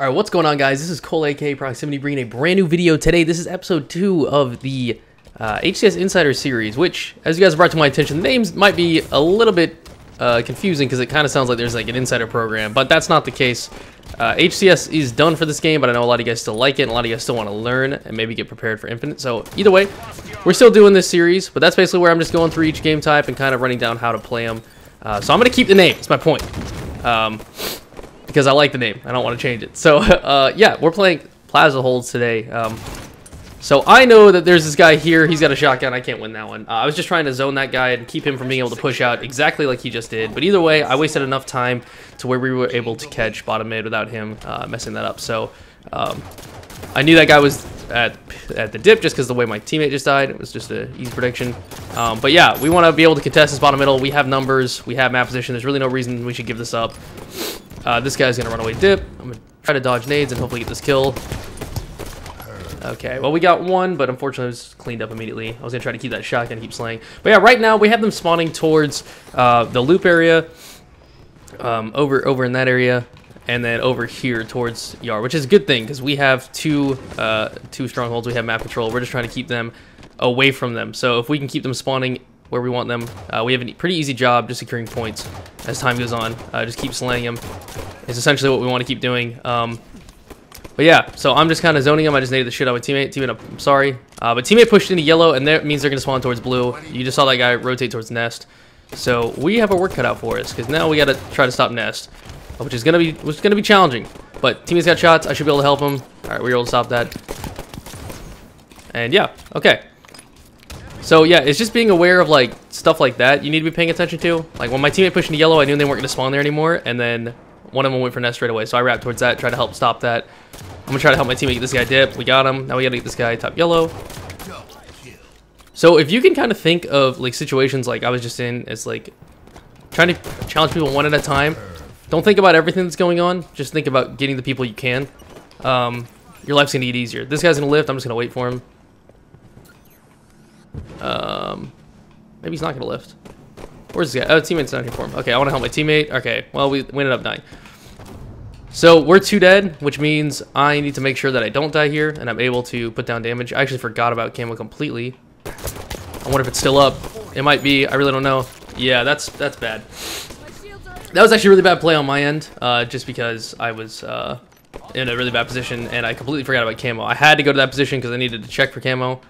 Alright, what's going on, guys? This is Cole, aka Proximitty, bringing a brand new video today. This is episode 2 of the HCS Insider series, which, as you guys brought to my attention, the names might be a little bit confusing because it kind of sounds like there's like an insider program, but that's not the case. HCS is done for this game, but I know a lot of you guys still like it, and a lot of you guys still want to learn and maybe get prepared for Infinite. So either way, we're still doing this series, but that's basically where I'm just going through each game type and kind of running down how to play them. So I'm going to keep the name. That's my point. Because I like the name. I don't want to change it. So, yeah, we're playing Plaza holds today. So I know that there's this guy here. He's got a shotgun. I can't win that one. I was just trying to zone that guy and keep him from being able to push out exactly like he just did. But either way, I wasted enough time to where we were able to catch bottom mid without him messing that up. So I knew that guy was at the dip just because the way my teammate just died. It was just an easy prediction. But yeah, we want to be able to contest this bottom middle. We have numbers. We have map position. There's really no reason we should give this up. This guy's gonna run away dip. I'm gonna try to dodge nades and hopefully get this kill. Okay, well, we got one, but unfortunately it was cleaned up immediately. I was gonna try to keep that shotgun and keep slaying. But yeah, right now we have them spawning towards the loop area, over in that area, and then over here towards Yard, which is a good thing because we have two strongholds. We have map control. We're just trying to keep them away from them. So if we can keep them spawning where we want them, we have a pretty easy job just securing points as time goes on. Just keep slaying them. It's essentially what we want to keep doing. But yeah, so I'm just kind of zoning them. I just naded the shit out of my teammate. I'm sorry. But teammate pushed into yellow, and that means they're going to spawn towards blue. You just saw that guy rotate towards nest. So we have our work cut out for us, because now we got to try to stop nest, which is going to be challenging. But teammate's got shots. I should be able to help him. All right, we were able to stop that. And yeah, okay. So yeah, it's just being aware of like stuff like that you need to be paying attention to. Like when my teammate pushed into yellow, I knew they weren't going to spawn there anymore, and then one of them went for nest straight away. So I wrapped towards that, try to help stop that. I'm gonna try to help my teammate get this guy dip. We got him. Now we gotta get this guy top yellow. So if you can kind of think of like situations like I was just in, as like trying to challenge people one at a time. Don't think about everything that's going on. Just think about getting the people you can. Your life's gonna get easier. This guy's gonna lift. I'm just gonna wait for him. Maybe he's not gonna lift. Where's this guy? Oh, teammate's down here for him. Okay, I want to help my teammate. Okay, well, we ended up dying. So we're 2 dead, which means I need to make sure that I don't die here, and I'm able to put down damage. I actually forgot about camo completely. I wonder if it's still up. It might be. I really don't know. Yeah, that's bad. That was actually a really bad play on my end, just because I was in a really bad position, and I completely forgot about camo. I had to go to that position because I needed to check for camo.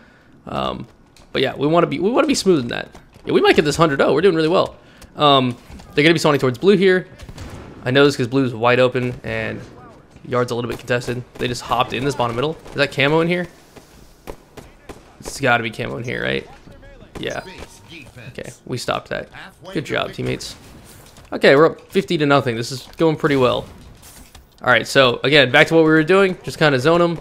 But yeah, we want to be smooth in that. Yeah, we might get this 100-0. We're doing really well. They're gonna be spawning towards blue here. I know this because blue's wide open and Yard's a little bit contested. They just hopped in this bottom middle. Is that camo in here? It's got to be camo in here, right? Yeah. Okay, we stopped that. Good job, teammates. Okay, we're up 50-0. This is going pretty well. All right, so again, back to what we were doing. Just kind of zone them.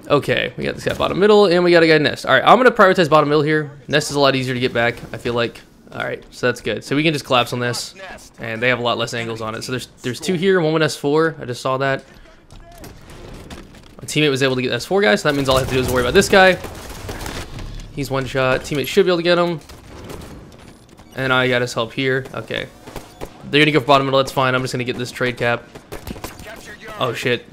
Okay, we got this guy bottom middle, and we got a guy nest. All right, I'm going to prioritize bottom middle here. Nest is a lot easier to get back, I feel like. All right, so that's good. So we can just collapse on this, and they have a lot less angles on it. So there's 2 here, one with S4. I just saw that. My teammate was able to get S4 guy, so that means all I have to do is worry about this guy. He's one shot. Teammate should be able to get him. And I got his help here. Okay. They're going to go for bottom middle. That's fine. I'm just going to get this trade cap. Oh, shit.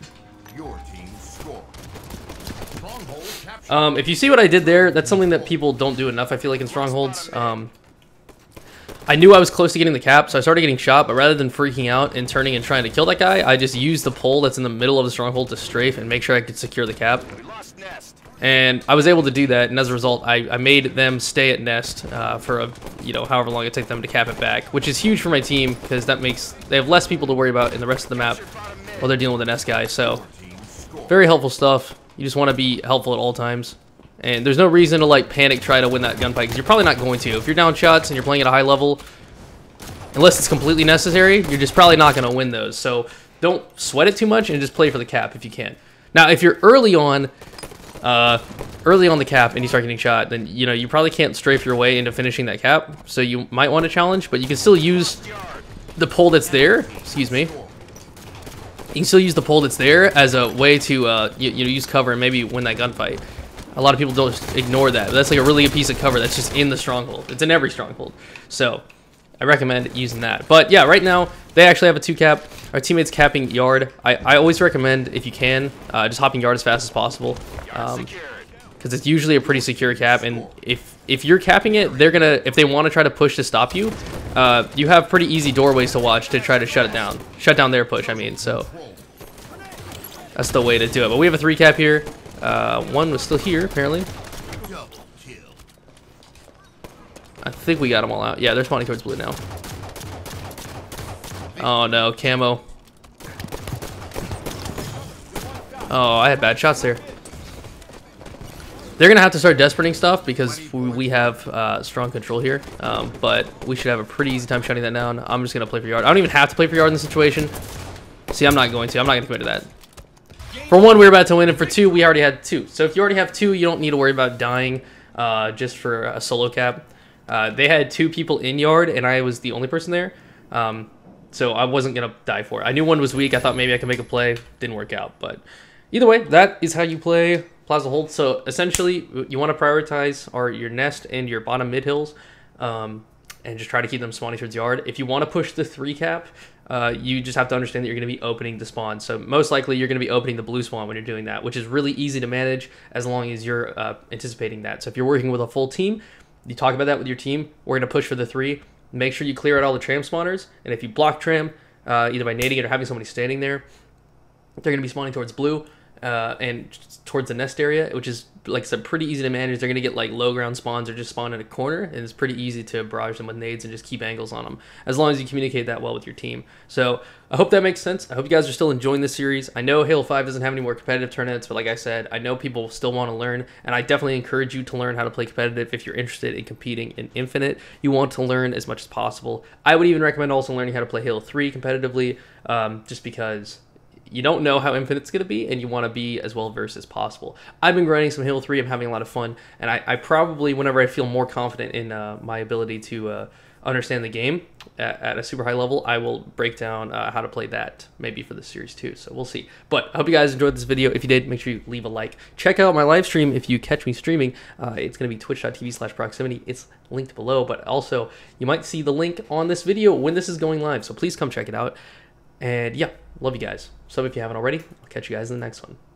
If you see what I did there, that's something that people don't do enough, I feel like, in Strongholds. I knew I was close to getting the cap, so I started getting shot, but rather than freaking out and turning and trying to kill that guy, I just used the pole that's in the middle of the Stronghold to strafe and make sure I could secure the cap. And I was able to do that, and as a result, I made them stay at nest for however long it takes them to cap it back, which is huge for my team because that makes they have less people to worry about in the rest of the map while they're dealing with the nest guy. So very helpful stuff. You just want to be helpful at all times. And there's no reason to like panic try to win that gunfight because you're probably not going to. If you're down shots and you're playing at a high level, unless it's completely necessary, you're just probably not going to win those. So don't sweat it too much and just play for the cap if you can. Now, if you're early on the cap and you start getting shot, then you probably can't strafe your way into finishing that cap. So you might want to challenge, but you can still use the pole that's there. Excuse me. You can still use the pole that's there as a way to use cover and maybe win that gunfight. A lot of people don't just ignore that. That's like a really good piece of cover that's just in the stronghold. It's in every stronghold. So I recommend using that. But yeah, right now they actually have a 2-cap. Our teammates capping yard. I always recommend, if you can, just hopping yard as fast as possible. Because it's usually a pretty secure cap, and if you're capping it, they're gonna, if they want to try to push to stop you, you have pretty easy doorways to watch to try to shut it down. Shut down their push, I mean. So that's the way to do it. But we have a 3-cap here. One was still here, apparently. I think we got them all out. Yeah, they're spawning towards blue now. Oh no, camo. Oh, I had bad shots there. They're going to have to start desperating stuff because we have strong control here. But we should have a pretty easy time shutting that down. I'm just going to play for yard. I don't even have to play for yard in this situation. See, I'm not going to. I'm not going to commit to that. For 1, we were about to win, and for 2, we already had 2. So if you already have 2, you don't need to worry about dying just for a solo cap. They had 2 people in yard, and I was the only person there. So I wasn't going to die for it. I knew one was weak. I thought maybe I could make a play. Didn't work out. But either way, that is how you play Plaza Hold. So essentially, you want to prioritize your nest and your bottom mid hills, and just try to keep them spawning towards yard. If you want to push the 3-cap, you just have to understand that you're going to be opening the spawn. So most likely you're going to be opening the blue spawn when you're doing that, which is really easy to manage as long as you're anticipating that. So if you're working with a full team, you talk about that with your team. We're going to push for the 3. Make sure you clear out all the tram spawners, and if you block tram, either by nading it or having somebody standing there, they're going to be spawning towards blue and towards the nest area, which is, like I said, pretty easy to manage. They're going to get like low ground spawns or just spawn in a corner, and it's pretty easy to barrage them with nades and just keep angles on them, as long as you communicate that well with your team. So I hope that makes sense. I hope you guys are still enjoying this series. I know Halo 5 doesn't have any more competitive tournaments, but like I said, I know people still want to learn, and I definitely encourage you to learn how to play competitive if you're interested in competing in Infinite. You want to learn as much as possible. I would even recommend also learning how to play Halo 3 competitively, just because you don't know how Infinite's going to be, and you want to be as well versed as possible. I've been grinding some Halo 3. I'm having a lot of fun, and I probably, whenever I feel more confident in my ability to understand the game at a super high level, I will break down how to play that maybe for the series too. So we'll see. But I hope you guys enjoyed this video. If you did, make sure you leave a like. Check out my live stream if you catch me streaming. It's going to be twitch.tv/Proximitty. It's linked below, but also you might see the link on this video when this is going live. So please come check it out. And yeah, love you guys. Sub if you haven't already. I'll catch you guys in the next one.